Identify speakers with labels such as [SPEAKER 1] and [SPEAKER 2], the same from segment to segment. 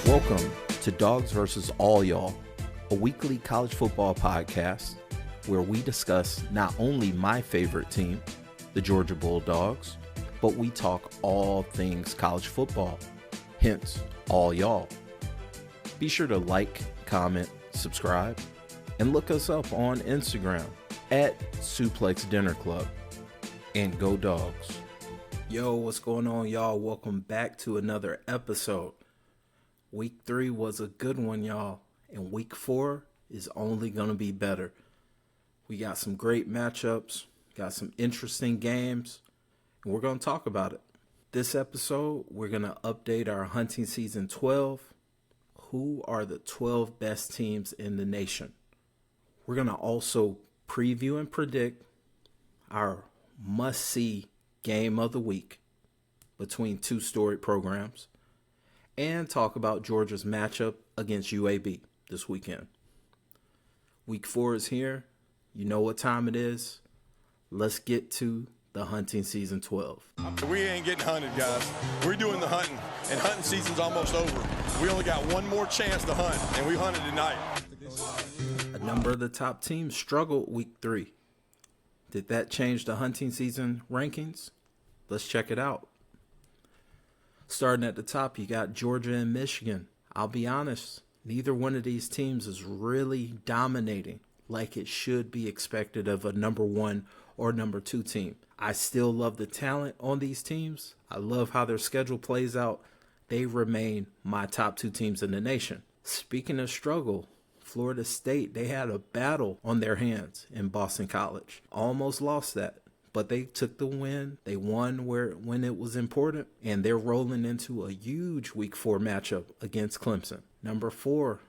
[SPEAKER 1] Welcome to Dawgs versus All Y'all, a weekly college football podcast where we discuss not only my favorite team, the Georgia Bulldogs, but we talk all things college football, hence all y'all. Be sure to like, comment, subscribe, and look us up on Instagram at SuplexDinnerClub. And go Dawgs. Yo, what's going on, y'all? Welcome back to another episode. Week 3 was a good one, y'all, and week 4 is only going to be better. We got some great matchups, got some interesting games, and we're going to talk about it. This episode, we're going to update our hunting season 12. Who are the 12 best teams in the nation? We're going to also preview and predict our must-see game of the week between two storied programs, and talk about Georgia's matchup against UAB this weekend. Week 4 is here. You know what time it is. Let's get to the hunting season 12.
[SPEAKER 2] We ain't getting hunted, guys. We're doing the hunting, and hunting season's almost over. We only got one more chance to hunt, and we hunted tonight.
[SPEAKER 1] A number of the top teams struggled week 3. Did that change the hunting season rankings? Let's check it out. Starting at the top, you got Georgia and Michigan. I'll be honest, neither one of these teams is really dominating like it should be expected of a number 1 or number 2 team. I still love the talent on these teams. I love how their schedule plays out. They remain my top 2 teams in the nation. Speaking of struggle, Florida State, they had a battle on their hands in Boston College. Almost lost that, but they took the win. They won when it was important, and they're rolling into a huge week 4 matchup against Clemson. Number 4,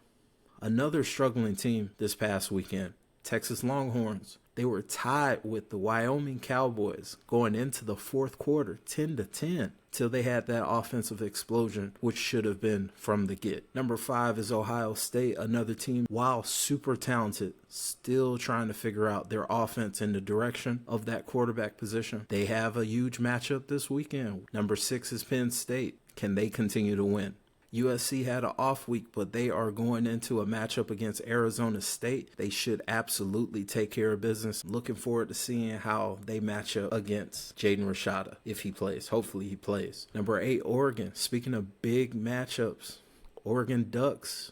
[SPEAKER 1] another struggling team this past weekend, Texas Longhorns. They were tied with the Wyoming Cowboys going into the fourth quarter, 10-10, till they had that offensive explosion, which should have been from the get. Number 5 is Ohio State, another team, while super talented, still trying to figure out their offense in the direction of that quarterback position. They have a huge matchup this weekend. Number 6 is Penn State. Can they continue to win? USC had an off week, but they are going into a matchup against Arizona State. They should absolutely take care of business. Looking forward to seeing how they match up against Jaden Rashada if he plays. Hopefully he plays. Number 8, Oregon. Speaking of big matchups, Oregon Ducks.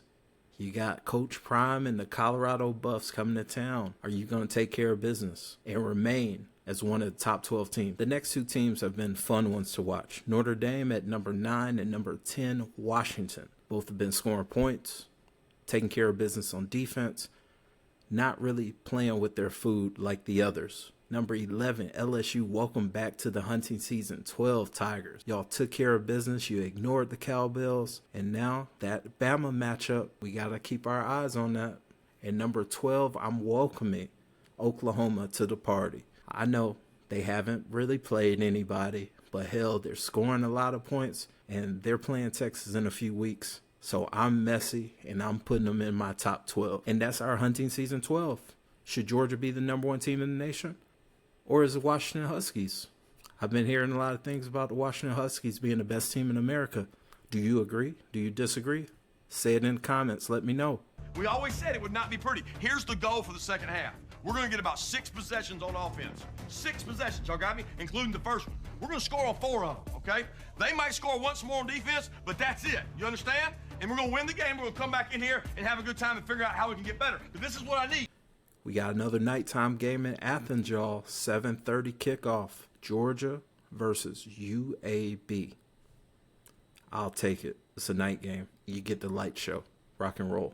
[SPEAKER 1] You got Coach Prime and the Colorado Buffs coming to town. Are you going to take care of business and remain as one of the top 12 teams? The next 2 teams have been fun ones to watch. Notre Dame at number 9 and number 10, Washington. Both have been scoring points, taking care of business on defense, not really playing with their food like the others. Number 11, LSU, welcome back to the hunting season. 12, Tigers. Y'all took care of business. You ignored the Cowbells. And now that Bama matchup, we got to keep our eyes on that. And number 12, I'm welcoming Oklahoma to the party. I know they haven't really played anybody, but hell, they're scoring a lot of points, and they're playing Texas in a few weeks. So I'm messy, and I'm putting them in my top 12. And that's our hunting season 12. Should Georgia be the number 1 team in the nation? Or is it Washington Huskies? I've been hearing a lot of things about the Washington Huskies being the best team in America. Do you agree? Do you disagree? Say it in the comments. Let me know.
[SPEAKER 2] We always said it would not be pretty. Here's the goal for the second half. We're going to get about 6 possessions on offense. 6 possessions, y'all got me? Including the first one. We're going to score on 4 of them, okay? They might score once more on defense, but that's it. You understand? And we're going to win the game. We're going to come back in here and have a good time and figure out how we can get better. But this is what I need.
[SPEAKER 1] We got another nighttime game in Athens, y'all. 7:30 kickoff. Georgia versus UAB. I'll take it. It's a night game. You get the light show. Rock and roll.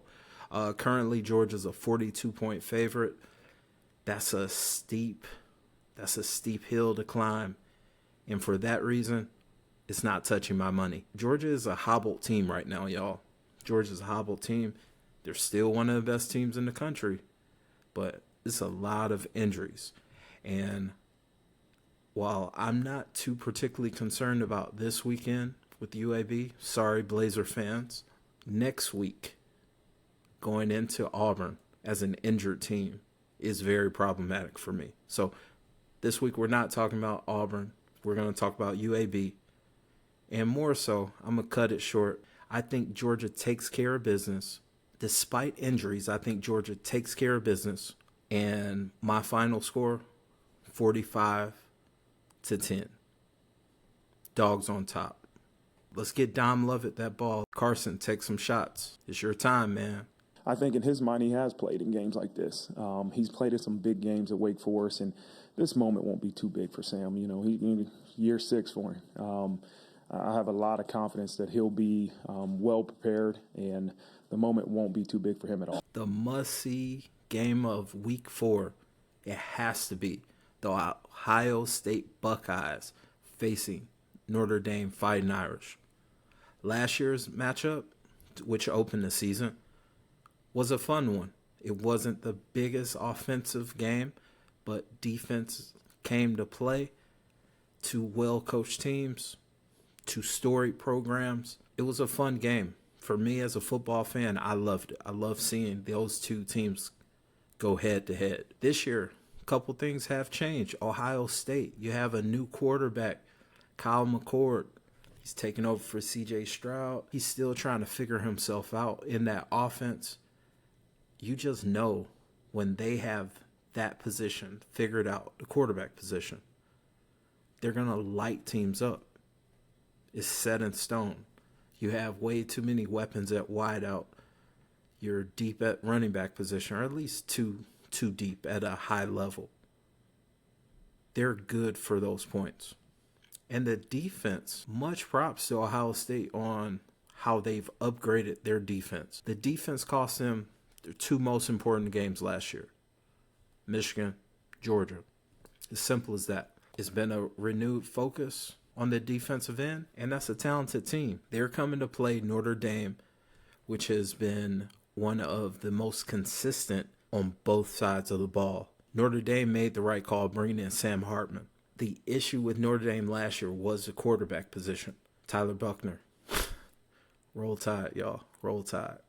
[SPEAKER 1] Currently, Georgia's a 42-point favorite. That's a steep hill to climb. And for that reason, it's not touching my money. Georgia is a hobbled team right now, y'all. Georgia's a hobbled team. They're still one of the best teams in the country. But it's a lot of injuries. And while I'm not too particularly concerned about this weekend with UAB, sorry Blazer fans, next week going into Auburn as an injured team is very problematic for me. So this week we're not talking about Auburn. We're going to talk about UAB. And more so, I'm going to cut it short. I think Georgia takes care of business. Despite injuries, I think Georgia takes care of business. And my final score, 45-10. Dogs on top. Let's get Dom Lovett that ball. Carson, take some shots. It's your time, man.
[SPEAKER 3] I think in his mind he has played in games like this. He's played in some big games at Wake Forest, and this moment won't be too big for Sam. You know, he year 6 for him. I have a lot of confidence that he'll be well prepared, and the moment won't be too big for him at all.
[SPEAKER 1] The must-see game of Week 4, it has to be the Ohio State Buckeyes facing Notre Dame Fighting Irish. Last year's matchup, which opened the season, was a fun one. It wasn't the biggest offensive game, but defense came to play. 2 well-coached teams, 2 storied programs. It was a fun game. For me as a football fan, I loved it. I love seeing those 2 teams go head-to-head. This year, a couple things have changed. Ohio State, you have a new quarterback, Kyle McCord. He's taking over for C.J. Stroud. He's still trying to figure himself out in that offense. You just know when they have that position figured out, the quarterback position, they're going to light teams up. It's set in stone. You have way too many weapons at wideout. You're deep at running back position, or at least too deep at a high level. They're good for those points. And the defense, much props to Ohio State on how they've upgraded their defense. The defense cost them their 2 most important games last year. Michigan, Georgia. As simple as that. It's been a renewed focus on the defensive end, and that's a talented team. They're coming to play Notre Dame, which has been one of the most consistent on both sides of the ball. Notre Dame made the right call bringing in Sam Hartman. The issue with Notre Dame last year was the quarterback position. Tyler Buckner. Roll Tide, y'all. Roll Tide.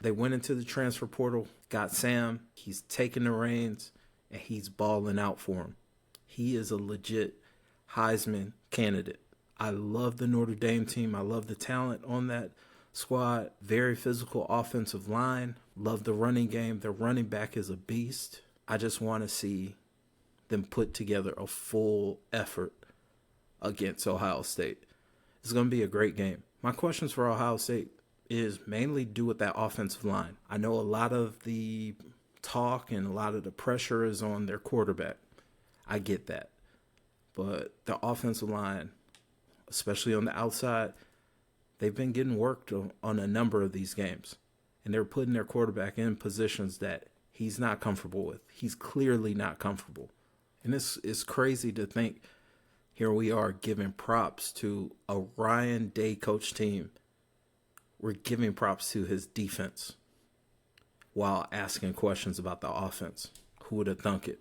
[SPEAKER 1] They went into the transfer portal, got Sam. He's taking the reins, and he's balling out for him. He is a legit Heisman candidate. I love the Notre Dame team. I love the talent on that squad. Very physical offensive line. Love the running game. Their running back is a beast. I just want to see them put together a full effort against Ohio State. It's going to be a great game. My questions for Ohio State is mainly do with that offensive line. I know a lot of the talk and a lot of the pressure is on their quarterback. I get that. But the offensive line, especially on the outside, they've been getting worked on a number of these games. And they're putting their quarterback in positions that he's not comfortable with. He's clearly not comfortable. And it's crazy to think here we are giving props to a Ryan Day coach team. We're giving props to his defense while asking questions about the offense. Who would have thunk it?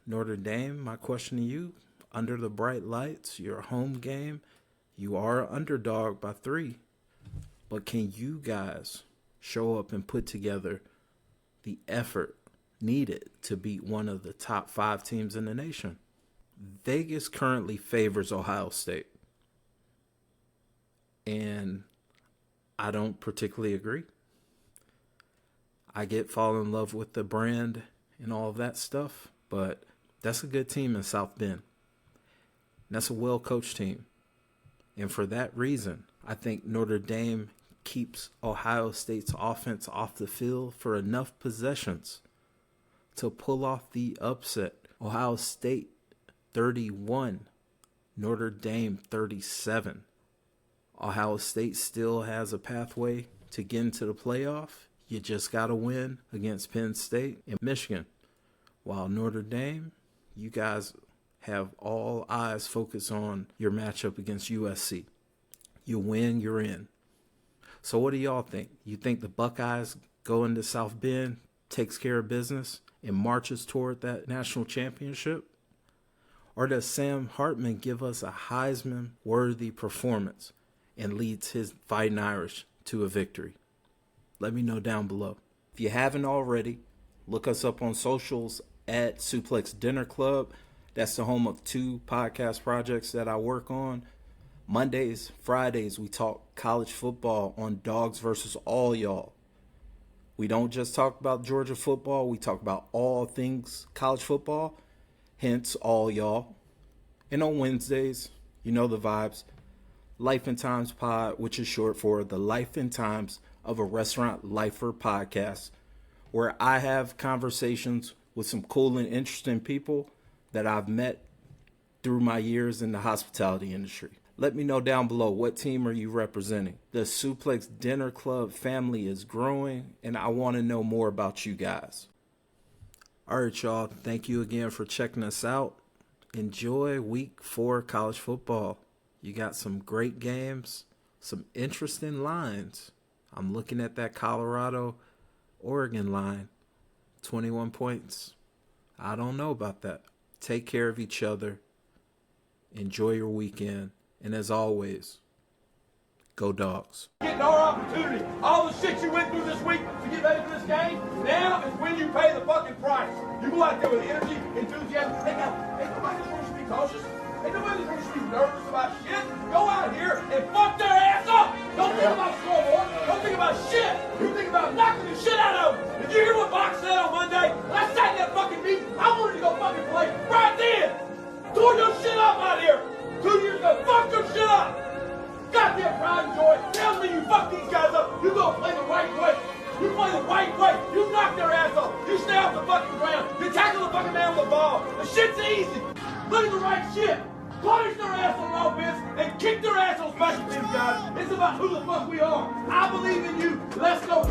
[SPEAKER 1] Notre Dame, my question to you, under the bright lights, your home game, you are an underdog by 3. But can you guys show up and put together the effort needed to beat one of the top 5 teams in the nation? Vegas currently favors Ohio State. And I don't particularly agree. I fall in love with the brand and all of that stuff, but that's a good team in South Bend. That's a well-coached team. And for that reason, I think Notre Dame keeps Ohio State's offense off the field for enough possessions to pull off the upset. Ohio State 31, Notre Dame 37. Ohio State still has a pathway to get into the playoff. You just got to win against Penn State and Michigan. While Notre Dame, you guys have all eyes focused on your matchup against USC. You win, you're in. So what do y'all think? You think the Buckeyes go into South Bend, takes care of business, and marches toward that national championship? Or does Sam Hartman give us a Heisman-worthy performance and leads his Fighting Irish to a victory? Let me know down below. If you haven't already, look us up on socials at Suplex Dinner Club. That's the home of 2 podcast projects that I work on. Mondays, Fridays, we talk college football on Dawgs versus All Y'all. We don't just talk about Georgia football, we talk about all things college football, hence All Y'all. And on Wednesdays, you know the vibes, Life and Times Pod, which is short for the Life and Times of a Restaurant Lifer podcast, where I have conversations with some cool and interesting people that I've met through my years in the hospitality industry. Let me know down below, what team are you representing? The Suplex Dinner Club family is growing, and I want to know more about you guys. All right, y'all. Thank you again for checking us out. Enjoy week 4 college football. You got some great games, some interesting lines. I'm looking at that Colorado-Oregon line. 21 points. I don't know about that. Take care of each other. Enjoy your weekend. And as always, go Dawgs.
[SPEAKER 4] Getting our opportunity. All the shit you went through this week to get ready for this game, now is when you pay the fucking price. You go out there with energy, enthusiasm. Ain't nobody just wants you to be cautious. Ain't nobody just wants you to be nervous about shit. Go out here and fuck their ass up. Don't think about scoreboard. Don't think about shit. You think about knocking the shit out of them. Did you hear what Box said on Monday? When I sat in that fucking meeting, I wanted to go fucking play right then. Tore your shit up out here. 2 years ago, fuck your shit up! Goddamn pride and joy tells me you fuck these guys up. You go play the right way. You play the right way. You knock their ass off. You stay off the fucking ground. You tackle the fucking man with the ball. The shit's easy. Look at the right shit. Punish their ass on offense and kick their ass on special teams, guys. It's about who the fuck we are. I believe in you. Let's go.